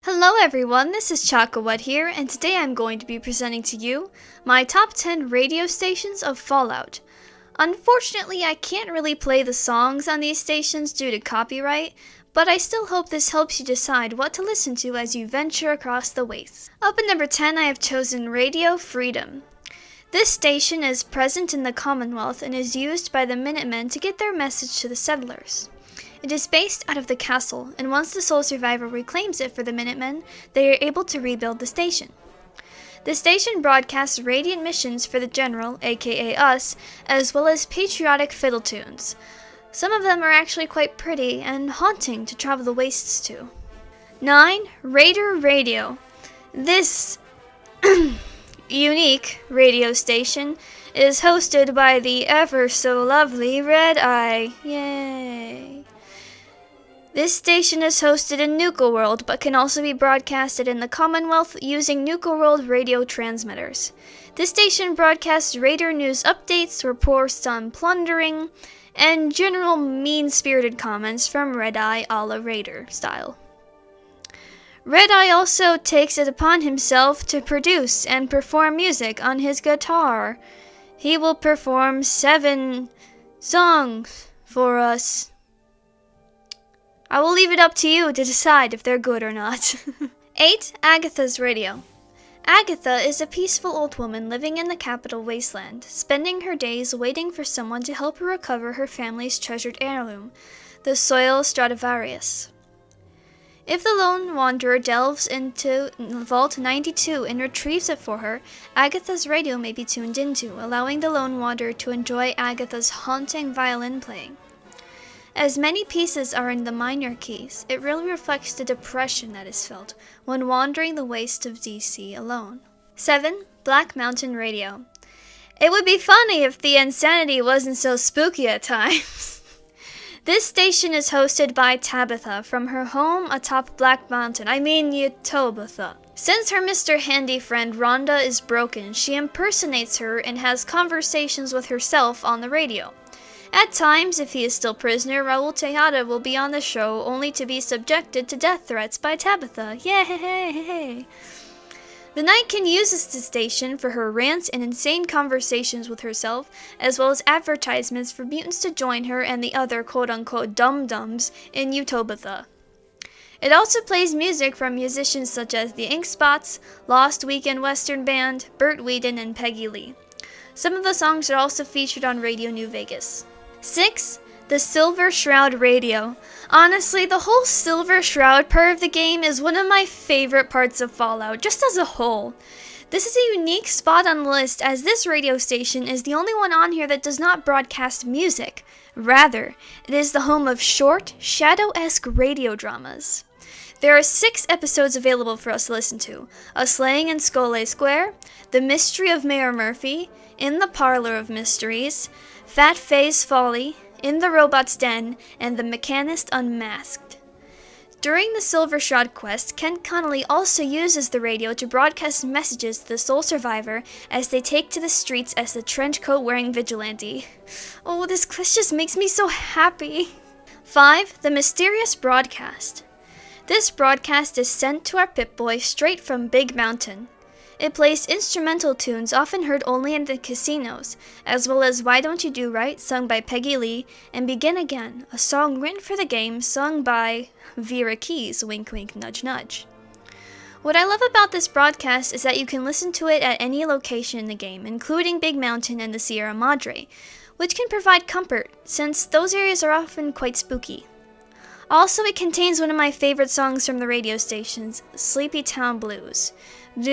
Hello everyone, this is ChakaWhat here, and today I'm going to be presenting to you my top 10 radio stations of Fallout. Unfortunately, I can't really play the songs on these stations due to copyright, but I still hope this helps you decide what to listen to as you venture across the wastes. Up at number 10, I have chosen Radio Freedom. This station is present in the Commonwealth and is used by the Minutemen to get their message to the settlers. It is based out of the castle, and once the sole survivor reclaims it for the Minutemen, they are able to rebuild the station. The station broadcasts radiant missions for the General, aka us, as well as patriotic fiddle tunes. Some of them are actually quite pretty and haunting to travel the wastes to. 9. Raider Radio. This unique radio station is hosted by the ever so lovely Red Eye. Yay! This station is hosted in Nuka World, but can also be broadcasted in the Commonwealth using Nuka World radio transmitters. This station broadcasts Raider news updates, reports on plundering, and general mean-spirited comments from Red Eye a la Raider style. Red Eye also takes it upon himself to produce and perform music on his guitar. He will perform 7 songs for us. I will leave it up to you to decide if they're good or not. 8. Agatha's Radio. Agatha is a peaceful old woman living in the capital wasteland, spending her days waiting for someone to help her recover her family's treasured heirloom, the Soil Stradivarius. If the lone wanderer delves into Vault 92 and retrieves it for her, Agatha's radio may be tuned into, allowing the lone wanderer to enjoy Agatha's haunting violin playing. As many pieces are in the minor keys, it really reflects the depression that is felt when wandering the wastes of DC alone. 7. Black Mountain Radio. It would be funny if the insanity wasn't so spooky at times. This station is hosted by Tabitha from her home atop Black Mountain. Utobatha. Since her Mr. Handy friend Rhonda is broken, she impersonates her and has conversations with herself on the radio. At times, if he is still prisoner, Raul Tejada will be on the show only to be subjected to death threats by Tabitha. Yay! The Knight can use this station for her rants and insane conversations with herself, as well as advertisements for mutants to join her and the other quote-unquote dum-dums in Utobatha. It also plays music from musicians such as the Ink Spots, Lost Weekend Western Band, Bert Whedon, and Peggy Lee. Some of the songs are also featured on Radio New Vegas. 6. The Silver Shroud Radio. Honestly, the whole Silver Shroud part of the game is one of my favorite parts of Fallout, just as a whole. This is a unique spot on the list as this radio station is the only one on here that does not broadcast music. Rather, it is the home of short, shadow-esque radio dramas. There are 6 episodes available for us to listen to: A Slaying in Scollay Square, The Mystery of Mayor Murphy, In the Parlor of Mysteries, Fat Faye's Folly, In the Robot's Den, and The Mechanist Unmasked. During the Silver Shroud quest, Ken Connolly also uses the radio to broadcast messages to the sole survivor as they take to the streets as the trenchcoat-wearing vigilante. Oh, this quest just makes me so happy. 5. The Mysterious Broadcast. This broadcast is sent to our Pip-Boy straight from Big Mountain. It plays instrumental tunes often heard only in the casinos, as well as Why Don't You Do Right, sung by Peggy Lee, and Begin Again, a song written for the game sung by Vera Keys, wink wink nudge nudge. What I love about this broadcast is that you can listen to it at any location in the game, including Big Mountain and the Sierra Madre, which can provide comfort, since those areas are often quite spooky. Also, it contains one of my favorite songs from the radio stations, Sleepy Town Blues. 4.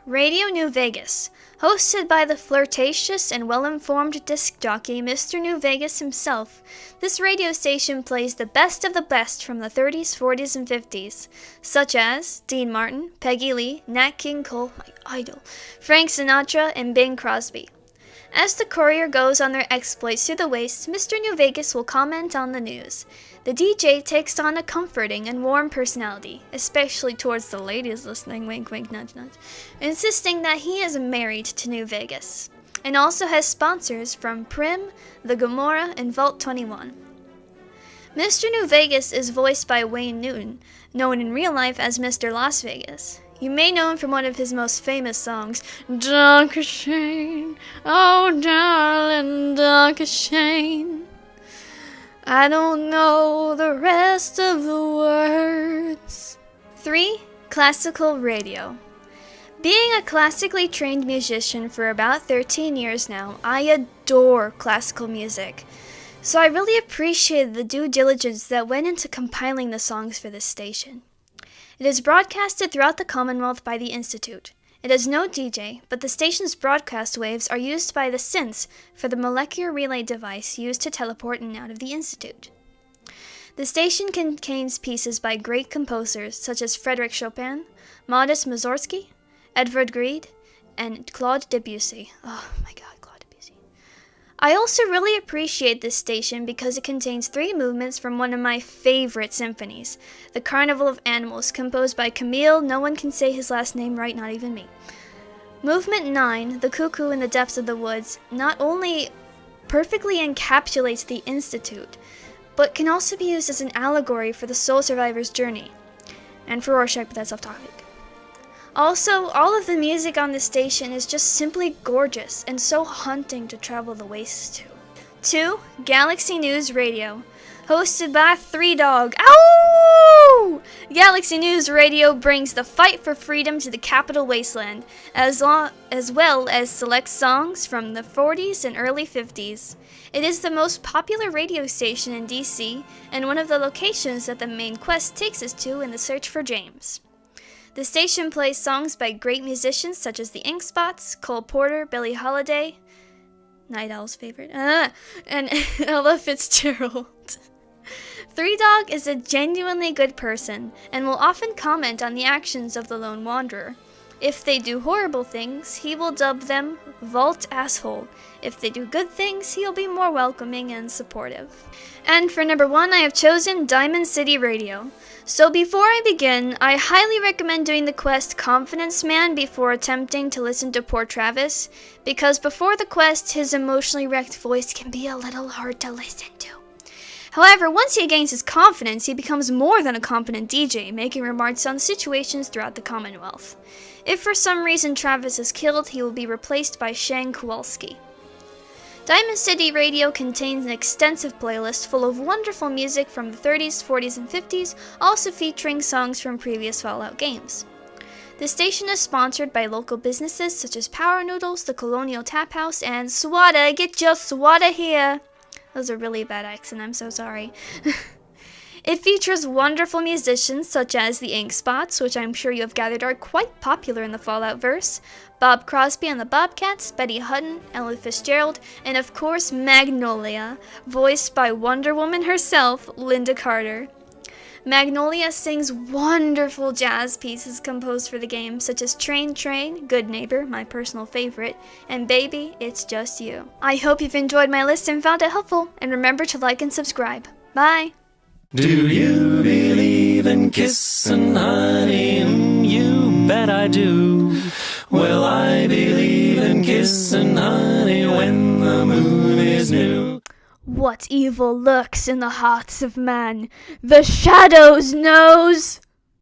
Radio New Vegas. Hosted by the flirtatious and well-informed disc jockey Mr. New Vegas himself, this radio station plays the best of the best from the 30s, 40s, and 50s, such as Dean Martin, Peggy Lee, Nat King Cole, my idol, Frank Sinatra, and Bing Crosby. As the courier goes on their exploits through the wastes, Mr. New Vegas will comment on the news. The DJ takes on a comforting and warm personality, especially towards the ladies listening, wink wink nudge nudge, insisting that he is married to New Vegas, and also has sponsors from Prim, the Gomorrah, and Vault 21. Mr. New Vegas is voiced by Wayne Newton, known in real life as Mr. Las Vegas. You may know him from one of his most famous songs, Dunker Shane, oh darling Dunker Shane. I don't know the rest of the words. 3. Classical radio. Being a classically trained musician for about 13 years now, I adore classical music. So I really appreciated the due diligence that went into compiling the songs for this station. It is broadcasted throughout the Commonwealth by the Institute. It has no DJ, but the station's broadcast waves are used by the synths for the molecular relay device used to teleport in and out of the Institute. The station contains pieces by great composers such as Frédéric Chopin, Modest Mussorgsky, Edvard Grieg, and Claude Debussy. Oh my god. I also really appreciate this station because it contains 3 movements from one of my favorite symphonies, The Carnival of Animals, composed by Camille, no one can say his last name right, not even me. Movement 9, The Cuckoo in the Depths of the Woods, not only perfectly encapsulates the Institute, but can also be used as an allegory for the soul survivor's journey. And for Rorschach, but that's off topic. Also, all of the music on this station is just simply gorgeous and so haunting to travel the wastes to. 2. Galaxy News Radio. Hosted by 3Dog. Ow! Galaxy News Radio brings the fight for freedom to the capital wasteland, as well as select songs from the 40s and early 50s. It is the most popular radio station in DC and one of the locations that the main quest takes us to in the search for James. The station plays songs by great musicians such as the Ink Spots, Cole Porter, Billie Holiday, Night Owl's favorite, and Ella Fitzgerald. 3Dog is a genuinely good person and will often comment on the actions of the lone wanderer. If they do horrible things, he will dub them Vault Asshole. If they do good things, he'll be more welcoming and supportive. And for number 1, I have chosen Diamond City Radio. So before I begin, I highly recommend doing the quest Confidence Man before attempting to listen to poor Travis, because before the quest, his emotionally wrecked voice can be a little hard to listen to. However, once he gains his confidence, he becomes more than a competent DJ, making remarks on situations throughout the Commonwealth. If for some reason Travis is killed, he will be replaced by Shane Kowalski. Diamond City Radio contains an extensive playlist full of wonderful music from the 30s, 40s, and 50s, also featuring songs from previous Fallout games. The station is sponsored by local businesses such as Power Noodles, the Colonial Tap House, and Swada. Get your Swada here! That was a really bad accent, I'm so sorry. It features wonderful musicians such as the Ink Spots, which I'm sure you have gathered are quite popular in the Fallout verse, Bob Crosby and the Bobcats, Betty Hutton, Ella Fitzgerald, and of course Magnolia, voiced by Wonder Woman herself, Linda Carter. Magnolia sings wonderful jazz pieces composed for the game, such as Train Train, Good Neighbor, my personal favorite, and Baby, It's Just You. I hope you've enjoyed my list and found it helpful, and remember to like and subscribe. Bye! Do you believe in kissing, honey? You bet I do. Well, I believe in kissing, honey, when the moon is new. What evil lurks in the hearts of man? The shadows knows!